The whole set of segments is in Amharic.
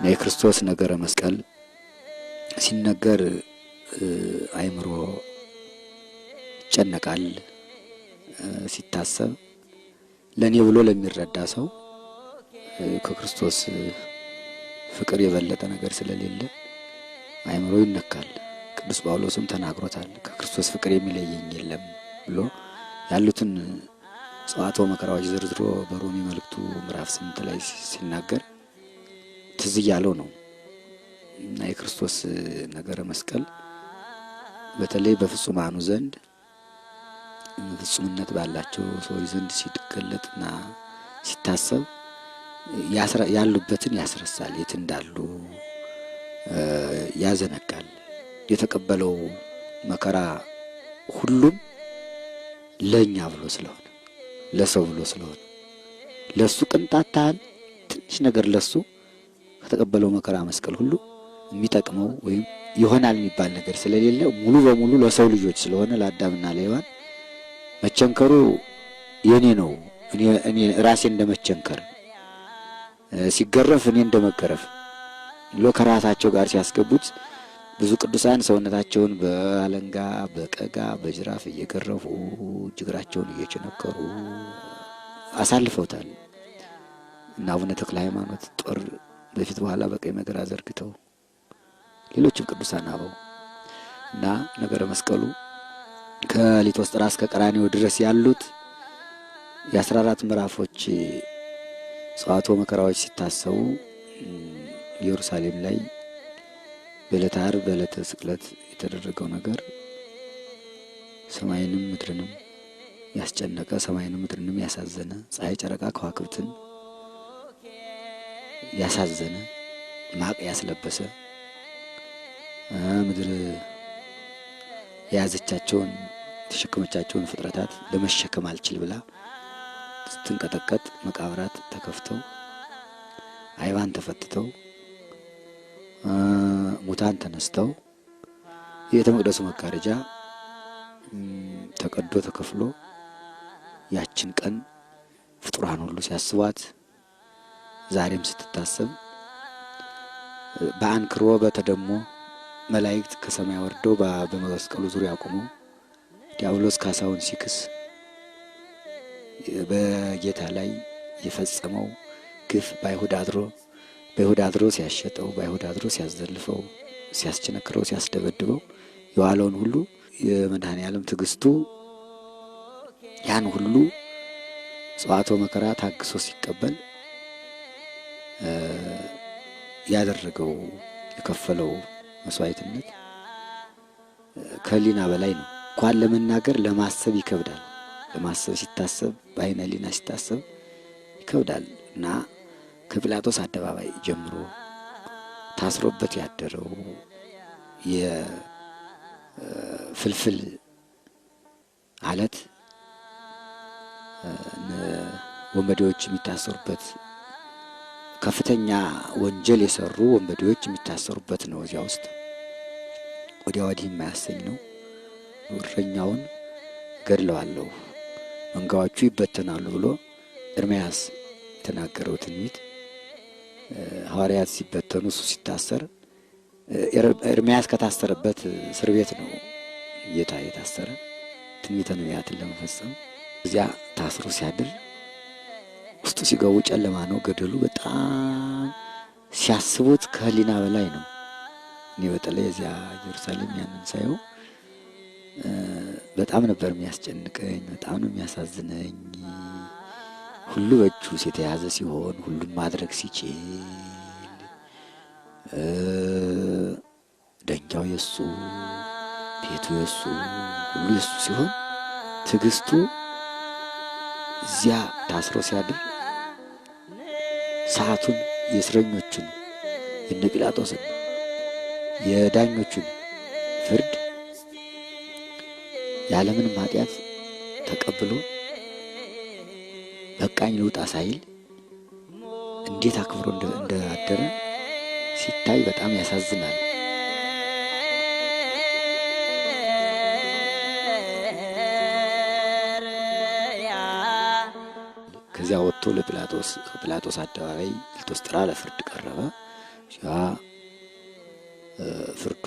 የክርስቶስ ነገረ መስቀል ሲነገር አይምሮ ይጨነቃል። ሲታሰብ ለኔ ብሎ ለሚረዳ ሰው ከክርስቶስ ፍቅር የበለጠ ነገር ስለሌለ አይምሮ ይነካል። ቅዱስ ጳውሎስም ተናግሮታል። ከክርስቶስ ፍቅር የሚለየኝ የለም ብሎ ያሉትን ጸዋትወ መከራዎች ዝርዝሮ በሮሜ መልእክቱ ምዕራፍ 8 ላይ ሲናገር ትዝ ያለው ነው። እና የክርስቶስ ነገረ መስቀል በተለይ በፍጹማኑ ዘንድ ፍጹምነት ባላቸው ሰዎች ዘንድ ሲገለጥና ሲታሰብ ያሉበትን ያስረሳል፣ የት እንዳሉ ያዘነጋል። የተቀበለው መከራ ሁሉም ለኛ ብሎ ስለሆነ ለሰው ብሎ ስለሆነ ለሱ ቅንጣት ታህል ትንሽ ነገር ለሱ ከተቀበለው መከራ መስቀል ሁሉ የሚጠቅመው ወይም ይሆናል የሚባል ነገር ስለሌለ ሙሉ በሙሉ ለሰው ልጆች ስለሆነ ለአዳምና ለሔዋን መቸንከሩ የኔ ነው። እኔ ራሴ እንደመቸንከር ሲገረፍ እኔ እንደመገረፍ ብሎ ከራሳቸው ጋር ሲያስገቡት ብዙ ቅዱሳን ሰውነታቸውን በአለንጋ በቀጋ በጅራፍ እየገረፉ እግራቸውን እየቸነከሩ አሳልፈውታል። እና አቡነ ተክለ ሃይማኖት ጦር በፊት በኋላ በቀኝ መገራ ዘርግተው ሌሎችም ቅዱሳን አበው እና ነገረ መስቀሉ ከሊቶስጥራ እስከ ቀራንዮ ድረስ ያሉት የ14 ምዕራፎች ጸዋትወ መከራዎች ሲታሰቡ ኢየሩሳሌም ላይ በዕለተ ዓርብ በዕለተ ስቅለት የተደረገው ነገር ሰማይንም ምድርንም ያስጨነቀ፣ ሰማይንም ምድርንም ያሳዘነ፣ ፀሐይ ጨረቃ ከዋክብትን ያሳዘነ፣ ማቅ ያስለበሰ፣ ምድር የያዘቻቸውን ተሸከመቻቸውን ፍጥረታት ለመሸከም አልችል ብላ ስትንቀጠቀጥ መቃብራት ተከፍተው አይባን ተፈትተው ሙታን ተነስተው የቤተ መቅደሱ መጋረጃ ተቀዶ ተከፍሎ ያችን ቀን ፍጡራን ሁሉ ሲያስቧት ዛሬም ስትታሰብ በአንክሮ በተደሞ መላእክት ከሰማይ ወርደው በመስቀሉ ዙሪያ ቆመው ዲያብሎስ ካሳውን ሲክስ በጌታ ላይ የፈጸመው ግፍ በአይሁድ አድሮ ሲያሸጠው፣ በአይሁድ አድሮ ሲያዘልፈው፣ ሲያስቸነክረው፣ ሲያስደበድበው የዋለውን ሁሉ የመድኃኔ ዓለም ትዕግስቱ ያን ሁሉ ጸዋትወ መከራ ታግሶ ሲቀበል ያደረገው የከፈለው መስዋዕትነት ከህሊና በላይ ነው። እንኳን ለመናገር ለማሰብ ይከብዳል። ለማሰብ ሲታሰብ በአይነ ህሊና ሲታሰብ ይከብዳል። እና ከጲላጦስ አደባባይ ጀምሮ ታስሮበት ያደረው የፍልፍል አለት ወንበዴዎች የሚታሰሩበት ከፍተኛ ወንጀል የሰሩ ወንበዴዎች የሚታሰሩበት ነው። እዚያ ውስጥ ወዲያ ወዲህ የማያሰኝ ነው። እረኛውን ገድለዋለሁ መንጋዎቹ ይበተናሉ ብሎ ኤርምያስ የተናገረው ትንቢት ሐዋርያት ሲበተኑ እሱ ሲታሰር ኤርምያስ ከታሰረበት እስር ቤት ነው ጌታ የታሰረ ትንቢተ ነቢያትን ለመፈጸም። እዚያ ታስሮ ሲያድር ውስጡ ሲገቡ ጨለማ ነው ገደሉ። በጣም ሲያስቡት ከህሊና በላይ ነው። እኔ በተለይ እዚያ ኢየሩሳሌም ያንን ሳየው በጣም ነበር የሚያስጨንቀኝ፣ በጣም ነው የሚያሳዝነኝ። ሁሉ በእጁ የተያዘ ሲሆን ሁሉን ማድረግ ሲችል ደንጃው የሱ ቤቱ የሱ ሁሉ የሱ ሲሆን ትዕግስቱ እዚያ ታስሮ ሲያድር ሰዓቱን የእስረኞቹን የነ ጲላጦስን የዳኞቹን ፍርድ ያለምንም ኃጢአት ተቀብሎ በቃኝ ልውጣ ሳይል እንዴት አክብሮ እንዳደረ ሲታይ በጣም ያሳዝናል። ከዚያ ወጥቶ ለጲላጦስ አደባባይ ሊቶስጥራ ለፍርድ ቀረበ። ያ ፍርዱ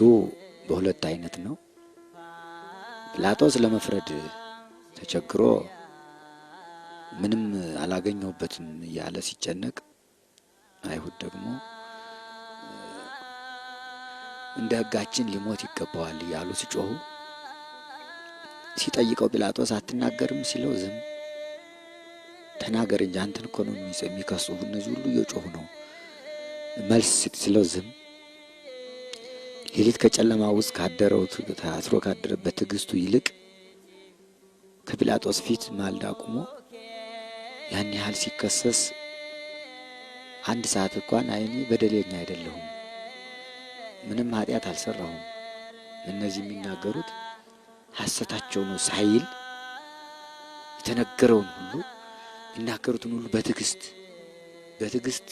በሁለት አይነት ነው። ጲላጦስ ለመፍረድ ተቸግሮ ምንም አላገኘሁበትም እያለ ሲጨነቅ፣ አይሁድ ደግሞ እንደ ሕጋችን ሊሞት ይገባዋል እያሉ ሲጮሁ፣ ሲጠይቀው ጲላጦስ አትናገርም ሲለው ዝም። ተናገር እንጂ አንተን እኮ ነው የሚከሱ እነዚህ ሁሉ እየጮሁ ነው መልስ ሲለው ዝም። ሌሊት ከጨለማ ውስጥ ካደረው ታስሮ ካደረበት ትዕግስቱ ይልቅ ከጲላጦስ ፊት ማልዳ ቆሞ ያን ያህል ሲከሰስ አንድ ሰዓት እንኳን አይኔ በደለኛ አይደለሁም፣ ምንም ኃጢአት አልሰራሁም፣ እነዚህ የሚናገሩት ሐሰታቸው ነው ሳይል የተነገረውን ሁሉ የሚናገሩትን ሁሉ በትዕግስት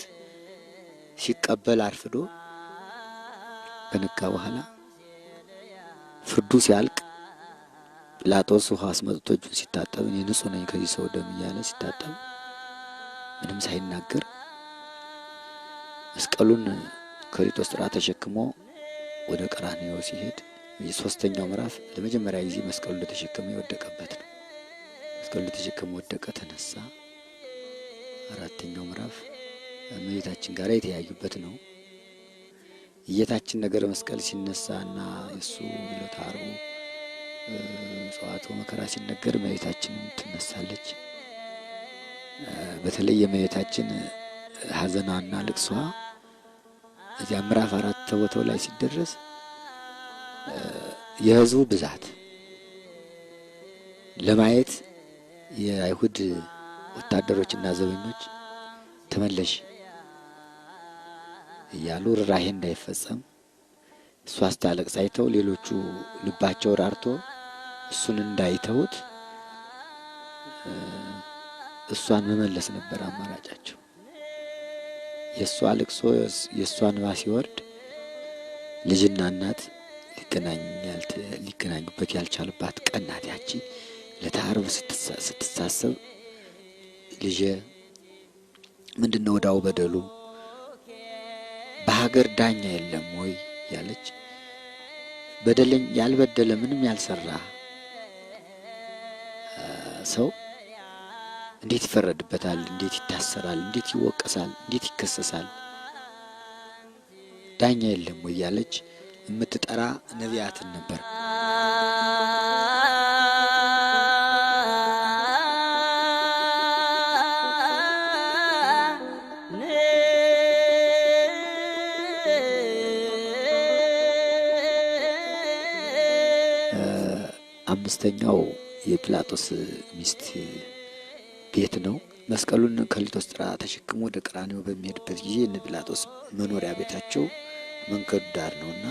ሲቀበል አርፍዶ ከነጋ በኋላ ፍርዱ ሲያልቅ ጲላጦስ ውሃ አስመጥቶ እጁን ሲታጠብ እኔ ንጹሕ ነኝ ከዚህ ሰው ደም እያለ ሲታጠብ ምንም ሳይናገር መስቀሉን ከሊቶስጥራ ተሸክሞ ወደ ቀራንዮ ሲሄድ የሶስተኛው ምዕራፍ ለመጀመሪያ ጊዜ መስቀሉ እንደተሸከመ የወደቀበት ነው። መስቀሉ እንደተሸከመ ወደቀ፣ ተነሳ። አራተኛው ምዕራፍ እመቤታችን ጋር የተያዩበት ነው። የጌታችን ነገረ መስቀል ሲነሳና እሱ ዕለተ ዓርቡ ጸዋትወ መከራ ሲነገር እመቤታችንም ትነሳለች። በተለይ የእመቤታችን ሐዘኗና ልቅሷ እዚያ ምዕራፍ 4 ተቦታው ላይ ሲደረስ የሕዝቡ ብዛት ለማየት የአይሁድ ወታደሮችና ዘበኞች ተመለሽ እያሉ ርኅራኄ እንዳይፈጸም እሷ ስታለቅስ አይተው ሌሎቹ ልባቸው ራርቶ እሱን እንዳይተውት እሷን መመለስ ነበር አማራጫቸው። የእሷ ልቅሶ የእሷ እንባ ሲወርድ ልጅና እናት ሊገናኙበት ያልቻሉባት ቀን ናት ያቺ። ዕለተ ዓርብ ስትታሰብ ልጄ ምንድነው ወዳው በደሉ በሀገር ዳኛ የለም ወይ ያለች፣ በደለኝ ያልበደለ ምንም ያልሰራ ሰው እንዴት ይፈረድበታል? እንዴት ይታሰራል? እንዴት ይወቀሳል? እንዴት ይከሰሳል? ዳኛ የለም ወይ ያለች የምትጠራ ነቢያትን ነበር። አምስተኛው የጲላጦስ ሚስት ቤት ነው። መስቀሉን ከሊቶስጥራ ተሸክሞ ወደ ቀራንዮ በሚሄድበት ጊዜ እነ ጲላጦስ መኖሪያ ቤታቸው መንገዱ ዳር ነውና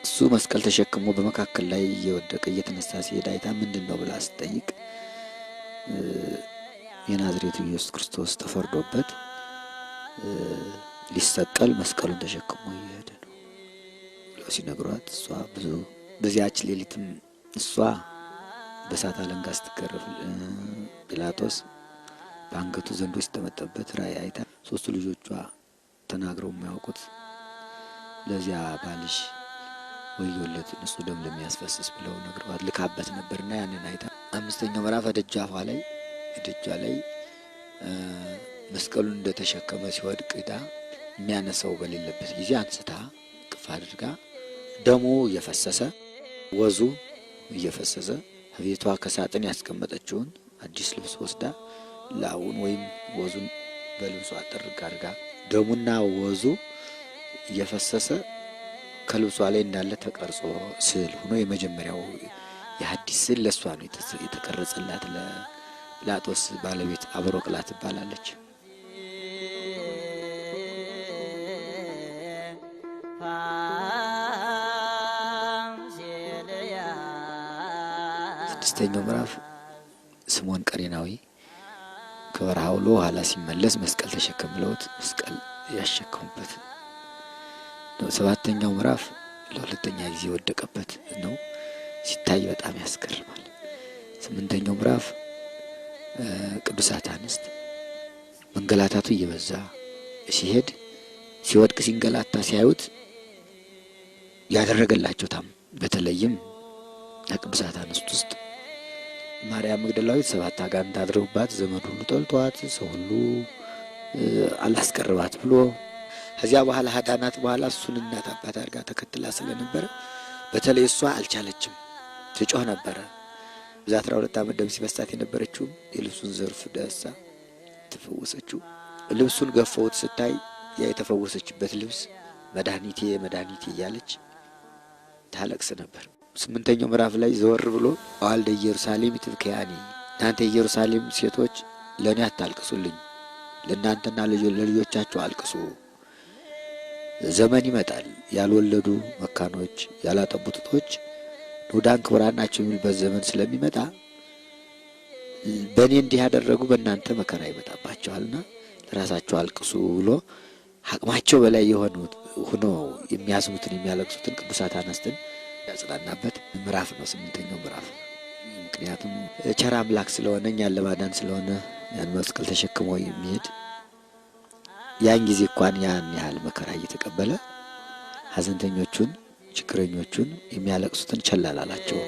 እሱ መስቀል ተሸክሞ በመካከል ላይ እየወደቀ እየተነሳ ሲሄድ አይታ ምንድን ነው ብላ ስትጠይቅ የናዝሬቱ ኢየሱስ ክርስቶስ ተፈርዶበት ሊሰቀል መስቀሉን ተሸክሞ እየሄደ ነው ብለው ሲነግሯት እሷ በዚያች ሌሊትም እሷ በእሳት አለንጋ ስትገረፍ ጲላጦስ በአንገቱ ዘንዶ ሲጠመጠበት ራእይ አይታ ሶስቱ ልጆቿ ተናግረው የሚያውቁት ለዚያ ባልሽ ወዮለት ንጹሕ ደም ለሚያስፈስስ ብለው ነግረዋት ልካበት ነበርና ያንን አይታ አምስተኛው ምዕራፍ ደጃፏ ላይ መስቀሉን እንደተሸከመ ሲወድቅ ዳ የሚያነሳው በሌለበት ጊዜ አንስታ ቅፍ አድርጋ ደሙ እየፈሰሰ ወዙ እየፈሰሰ ቤቷ ከሳጥን ያስቀመጠችውን አዲስ ልብስ ወስዳ ላውን ወይም ወዙን በልብሷ አጥርጋ አድርጋ ደሙና ወዙ እየፈሰሰ ከልብሷ ላይ እንዳለ ተቀርጾ ስዕል ሆኖ የመጀመሪያው የሐዲስ ስዕል ለሷ ነው የተቀረጸላት። ለጲላጦስ ባለቤት አብሮቅላ ትባላለች። ስድስተኛው ምዕራፍ ስምዖን ቀሬናዊ ከበረሃ ውሎ ኋላ ሲመለስ መስቀል ተሸከም ብለውት መስቀል ያሸከሙበት ነው። ሰባተኛው ምዕራፍ ለሁለተኛ ጊዜ የወደቀበት ነው። ሲታይ በጣም ያስገርማል። ስምንተኛው ምዕራፍ ቅዱሳት አንስት መንገላታቱ እየበዛ ሲሄድ ሲወድቅ ሲንገላታ ሲያዩት ያደረገላቸው በተለይም ከቅዱሳት አንስት ውስጥ ማርያም መግደላዊት 7 አጋንንት አድረውባት ዘመድ ሁሉ ጠልቷት ሰው ሁሉ አላስቀርባት ብሎ ከዚያ በኋላ ሀዳናት በኋላ እሱን እናት አባት አድርጋ ተከትላ ስለነበረ በተለይ እሷ አልቻለችም፣ ትጮህ ነበረ። በዛ 12 ዓመት ደም ሲፈሳት የነበረችው የልብሱን ዘርፍ ዳሳ ተፈወሰችው። ልብሱን ገፈውት ስታይ ያ የተፈወሰችበት ልብስ መድኃኒቴ መድኃኒቴ እያለች ታለቅስ ነበር። 8ኛው ምዕራፍ ላይ ዘወር ብሎ አዋልደ ኢየሩሳሌም ትብከያኒ፣ እናንተ የኢየሩሳሌም ሴቶች ለእኔ አታልቅሱልኝ፣ ለእናንተና ለልጆቻችሁ አልቅሱ። ዘመን ይመጣል ያልወለዱ መካኖች ያላጠቡ ጡቶች ንዑዳን ክቡራን ናቸው የሚልበት ዘመን ስለሚመጣ በእኔ እንዲህ ያደረጉ በእናንተ መከራ ይመጣባቸዋልና ለራሳቸው አልቅሱ ብሎ አቅማቸው በላይ ሆኖ የሚያዝኑትን የሚያለቅሱትን ቅዱሳት አንስትን ያጽናናበት ምዕራፍ ነው 8ኛው ምዕራፍ። ምክንያቱም ቸር አምላክ ስለሆነ እኛን ለማዳን ስለሆነ ያን መስቀል ተሸክሞ የሚሄድ ያን ጊዜ እንኳን ያን ያህል መከራ እየተቀበለ ሐዘንተኞቹን ችግረኞቹን የሚያለቅሱትን ቸል አላላቸው።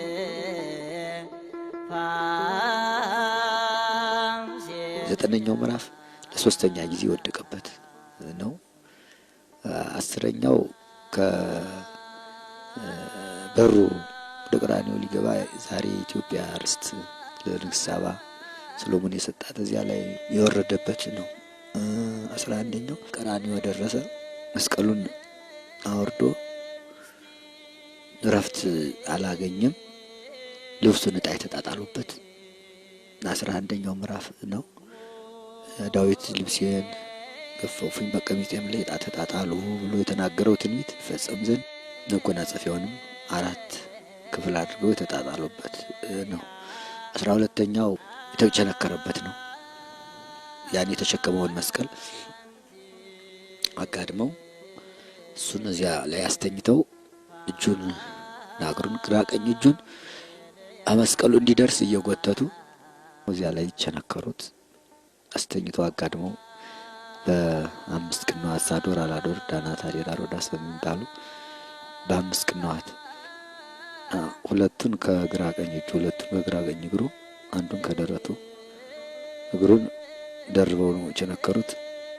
9ኛው ምዕራፍ ለሶስተኛ ጊዜ ወደቀበት ነው። 10ኛው ከበሩ ወደ ቀራንዮ ሊገባ ዛሬ ኢትዮጵያ ርስት ለንግሥት ሳባ ሰሎሞን የሰጣት እዚያ ላይ የወረደበት ነው። 11ኛው ቀራንዮ ደረሰ። መስቀሉን አወርዶ እረፍት አላገኘም። ልብሱን ዕጣ የተጣጣሉበት 11ኛው ምዕራፍ ነው። ዳዊት ልብሴን ገፈፉኝ በቀሚሴም ላይ ዕጣ ተጣጣሉ ብሎ የተናገረው ትንቢት ይፈጸም ዘንድ መጎናጸፊያውንም 4 ክፍል አድርገው የተጣጣሉበት ነው። 12ኛው የተቸነከረበት ነው። ያን የተሸከመውን መስቀል አጋድመው እሱን እዚያ ላይ አስተኝተው እጁን ናግሩን ግራ ቀኝ እጁን አመስቀሉ እንዲደርስ እየጎተቱ እዚያ ላይ ቸነከሩት። አስተኝተው አጋድመው በ5 ቅንዋት ሳዶር አላዶር ዳናት አዴራ ሮዳስ በሚባሉ በ5 ቅንዋት ሁለቱን ከግራ ቀኝ እጁ ሁለቱን በግራ ቀኝ እግሩ አንዱን ከደረቱ እግሩን ደርበው ነው ቸነከሩት።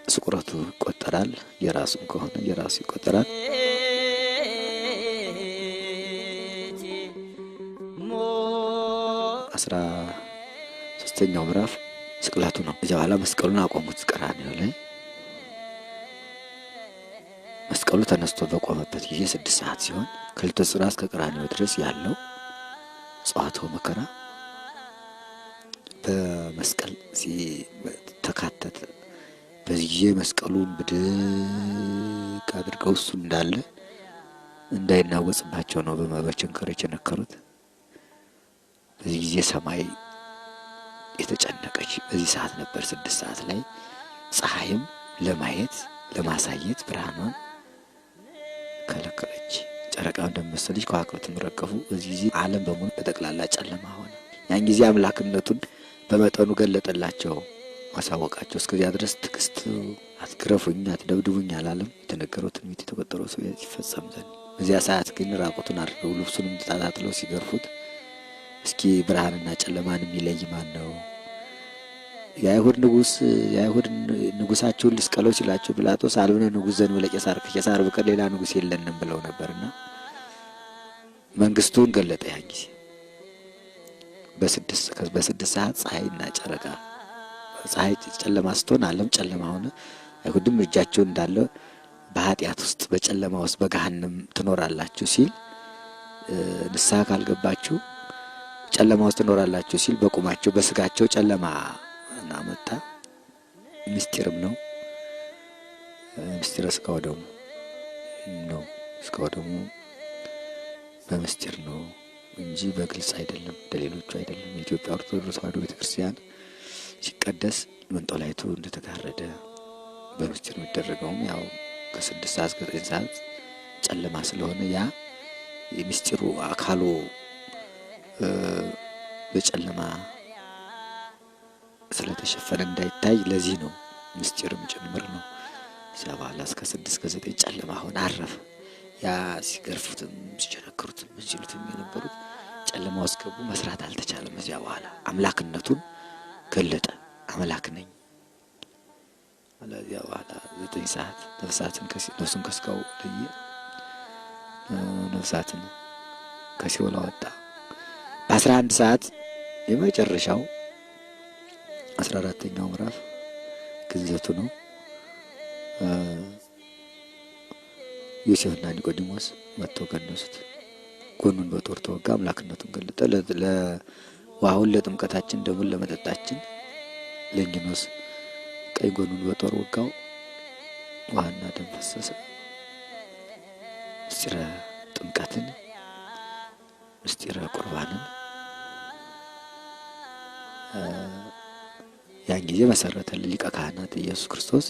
ስቁረቱ ይቆጠራል። የራሱን ከሆነ የራሱ ይቆጠራል። 13ኛው ምዕራፍ ስቅላቱ ነው። እዚያ በኋላ መስቀሉን አቆሙት ቀራንዮ ላይ። መስቀሉ ተነስቶ በቆመበት ጊዜ 6 ሰዓት ሲሆን ከሊተ ጽርሐ እስከ ቀራንዮ ድረስ ያለው ጽዋዕትወ መከራ በመስቀል ተካተተ። በዚህ መስቀሉን ብድቅ አድርገው እሱ እንዳለ እንዳይናወጽባቸው ነው በመበቸንከር የቸነከሩት። በዚህ ጊዜ ሰማይ የተጨነቀች በዚህ ሰዓት ነበር። 6 ሰዓት ላይ ፀሐይም ለማየት ለማሳየት ብርሃኗን ከለከለች። ጨረቃው እንደመሰለች ከዋክብትም ረገፉ። በዚህ ጊዜ ዓለም በሙሉ በጠቅላላ ጨለማ ሆነ። ያን ጊዜ አምላክነቱን በመጠኑ ገለጠላቸው፣ ማሳወቃቸው። እስከዚያ ድረስ ትዕግስት አትግረፉኝ አትደብድቡኝ አላለም። የተነገረው ትንቢት የተቆጠረው ሰው ይፈጸም ዘንድ። በዚያ ሰዓት ግን ራቁቱን አድርገው ልብሱንም ተጣጣጥለው ሲገርፉት እስኪ ብርሃንና ጨለማን የሚለይ ማን ነው? የአይሁድ ንጉሳቸውን ሊስቀለው ሲላቸው ጲላጦስ አልብነ ንጉሥ ዘእንበለ ቄሳር ከቄሳር በቀር ሌላ ንጉሥ የለንም ብለው ነበርና መንግስቱን ገለጠ። ያን ጊዜ በ6 ሰዓት ፀሐይና ጨረቃ ፀሐይ ጨለማ ስትሆን ዓለም ጨለማ ሆነ። አይሁድም እጃቸው እንዳለ በኃጢአት ውስጥ በጨለማ ውስጥ በገሃነም ትኖራላችሁ ሲል ንስሐ ካልገባችሁ ጨለማ ውስጥ ትኖራላችሁ ሲል በቁማቸው በስጋቸው ጨለማ እናመጣ። ምስጢርም ነው። ምስጢረ ስጋው ደግሞ ነው። ስጋው ደግሞ በምስጢር ነው እንጂ በግልጽ አይደለም፣ እንደሌሎቹ አይደለም። የኢትዮጵያ ኦርቶዶክስ ተዋሕዶ ቤተክርስቲያን ሲቀደስ መንጦላይቱ እንደተጋረደ በምስጢር የሚደረገውም ያው ከ6 ሰዓት እስከ 9 ሰዓት ጨለማ ስለሆነ ያ የምስጢሩ አካሉ በጨለማ ስለተሸፈነ እንዳይታይ ለዚህ ነው። ምስጢርም ጭምር ነው። ሲያባላ እስከ 6 ከ9 ጨለማ ሆነ አረፈ። ያ ሲገርፉትም ሲቸነክሩትም ምን ሲሉትም የነበሩት ጨለማ ውስጥ ገቡ። መስራት አልተቻለም። እዚያ በኋላ አምላክነቱን ገለጠ። አምላክ ነኝ። አለዚያ በኋላ 9 ሰዓት ነፍሱን ከስጋው ለየ። ነፍሳትን ከሲኦል አወጣ። በ11 ሰዓት የመጨረሻው 14ኛው ምዕራፍ ግዝቱ ነው። ዮሴፍና ኒቆዲሞስ መጥተው ገነሱት። ጎኑን በጦር ተወጋ። አምላክነቱን ገለጠ። ለውሃውን ለጥምቀታችን ደሙን ለመጠጣችን ለንጊኖስ ቀኝ ጎኑን በጦር ወጋው። ውሃና ደም ፈሰሰ። ምስጢረ ጥምቀትን ምስጢረ ቁርባንን ያን ጊዜ መሰረተልን ሊቀ ካህናት ኢየሱስ ክርስቶስ።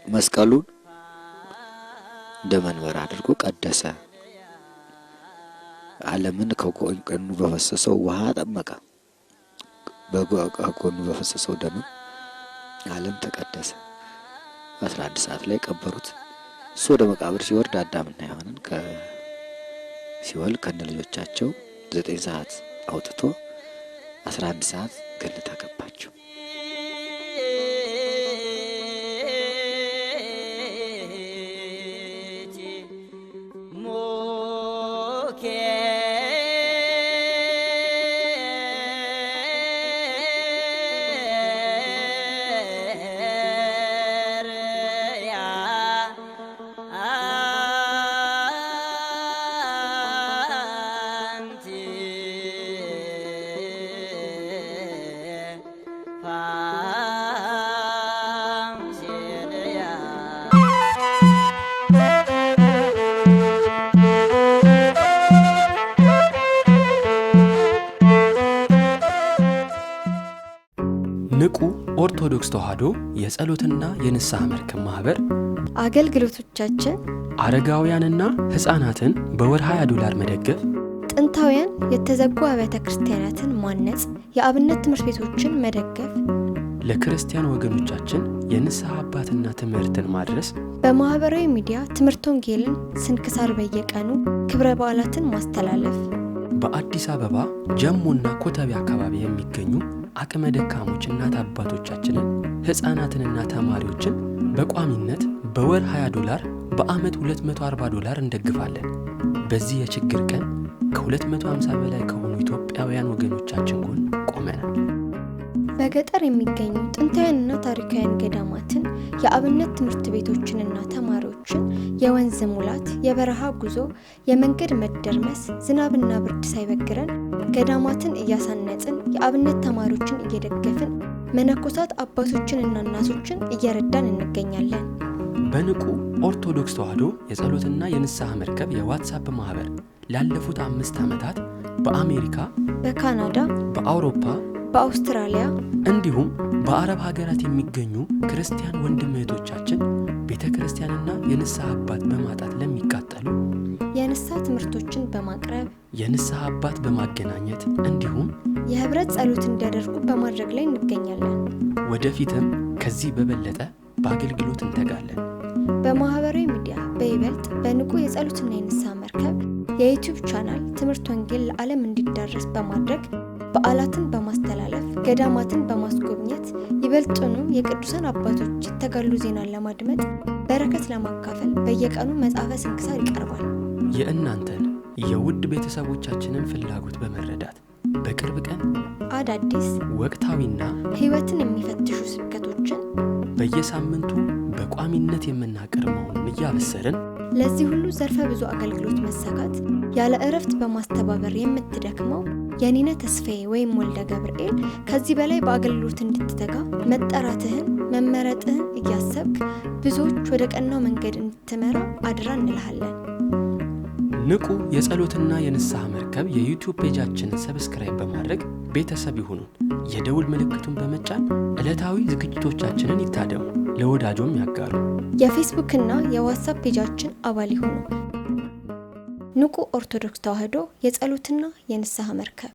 መስቀሉን እንደ መንበር አድርጎ ቀደሰ። ዓለምን ከጎኑ በፈሰሰው ውሃ ጠመቀ። በጎኑ በፈሰሰው ደም ዓለም ተቀደሰ። 11 ሰዓት ላይ ቀበሩት። እሱ ወደ መቃብር ሲወርድ አዳምና ሔዋንን ከሲኦል ከነ ልጆቻቸው 9 ሰዓት አውጥቶ 11 ሰዓት ገነት አገባቸው። ንቁ ኦርቶዶክስ ተዋሕዶ የጸሎትና የንስሐ መርከብ ማህበር አገልግሎቶቻችን አረጋውያንና ሕፃናትን በወር $20 መደገፍ፣ ጥንታውያን የተዘጉ አብያተ ክርስቲያናትን ማነጽ፣ የአብነት ትምህርት ቤቶችን መደገፍ፣ ለክርስቲያን ወገኖቻችን የንስሐ አባትና ትምህርትን ማድረስ፣ በማህበራዊ ሚዲያ ትምህርት ወንጌልን፣ ስንክሳር በየቀኑ ክብረ በዓላትን ማስተላለፍ፣ በአዲስ አበባ ጀሞና ኮተቤ አካባቢ የሚገኙ አቅመ ደካሞች እናት አባቶቻችንን ሕፃናትንና ተማሪዎችን በቋሚነት በወር $20 በአመት $240 እንደግፋለን። በዚህ የችግር ቀን ከ250 በላይ ከሆኑ ኢትዮጵያውያን ወገኖቻችን ጎን ቆመናል። በገጠር የሚገኙ ጥንታውያንና ታሪካውያን ገዳማትን፣ የአብነት ትምህርት ቤቶችንና ተማሪዎችን የወንዝ ሙላት፣ የበረሃ ጉዞ፣ የመንገድ መደርመስ፣ ዝናብና ብርድ ሳይበግረን ገዳማትን እያሳነጽን የአብነት ተማሪዎችን እየደገፍን መነኮሳት አባቶችንና እናቶችን እየረዳን እንገኛለን። በንቁ ኦርቶዶክስ ተዋሕዶ የጸሎትና የንስሐ መርከብ የዋትስአፕ ማህበር ላለፉት 5 ዓመታት በአሜሪካ፣ በካናዳ፣ በአውሮፓ፣ በአውስትራሊያ እንዲሁም በአረብ ሀገራት የሚገኙ ክርስቲያን ወንድም እህቶቻችን ቤተክርስቲያንና የንስሐ አባት በማጣት ለሚቃጠሉ የንስሐ ትምህርቶችን በማቅረብ የንስሐ አባት በማገናኘት እንዲሁም የህብረት ጸሎት እንዲያደርጉ በማድረግ ላይ እንገኛለን። ወደፊትም ከዚህ በበለጠ በአገልግሎት እንተጋለን። በማህበራዊ ሚዲያ በይበልጥ በንቁ የጸሎትና የንስሐ መርከብ የዩቲዩብ ቻናል ትምህርት ወንጌል ለዓለም እንዲዳረስ በማድረግ በዓላትን በማስተላለፍ ገዳማትን በማስጎብኘት ይበልጡኑ የቅዱሳን አባቶች የተጋድሎ ዜናን ለማድመጥ በረከት ለማካፈል በየቀኑ መጽሐፈ ስንክሳር ይቀርባል። የእናንተን የውድ ቤተሰቦቻችንን ፍላጎት በመረዳት በቅርብ ቀን አዳዲስ ወቅታዊና ሕይወትን የሚፈትሹ ስብከቶችን በየሳምንቱ በቋሚነት የምናቀርብ መሆኑን እያበሰርን ለዚህ ሁሉ ዘርፈ ብዙ አገልግሎት መሳካት ያለ እረፍት በማስተባበር የምትደክመው የኔነ ተስፋዬ ወይም ወልደ ገብርኤል ከዚህ በላይ በአገልግሎት እንድትተጋ መጠራትህን መመረጥህን እያሰብክ ብዙዎች ወደ ቀናው መንገድ እንድትመራ አድራ እንልሃለን። ንቁ የጸሎትና የንስሐ መርከብ የዩቲዩብ ፔጃችንን ሰብስክራይብ በማድረግ ቤተሰብ ይሁኑን። የደውል ምልክቱን በመጫን ዕለታዊ ዝግጅቶቻችንን ይታደሙ፣ ለወዳጆም ያጋሩ። የፌስቡክ እና የዋትስአፕ ፔጃችን አባል ይሁኑ። ንቁ ኦርቶዶክስ ተዋሕዶ የጸሎትና የንስሐ መርከብ